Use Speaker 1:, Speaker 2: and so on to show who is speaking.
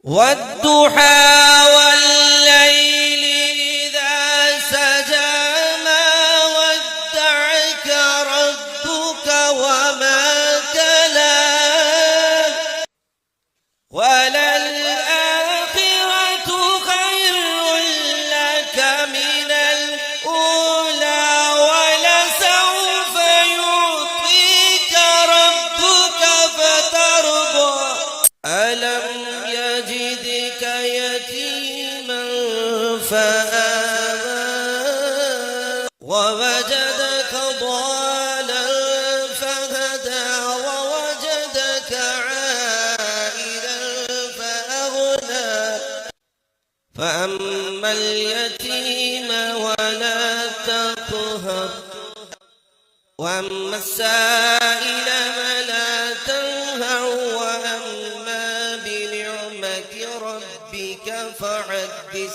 Speaker 1: والضحى والليل إذا سجى ما ودعك ربك وما كلى وللآخرة خير لك من الأولى ولسوف يعطيك ربك فترضى ألم يجدك يتيما فآوى ووجدك ضالا فهدى ووجدك عائلا فأغنى فأما اليتيم ولا تقهر وأما السائل فلا تنهر وأما بنعمة ربك فحدث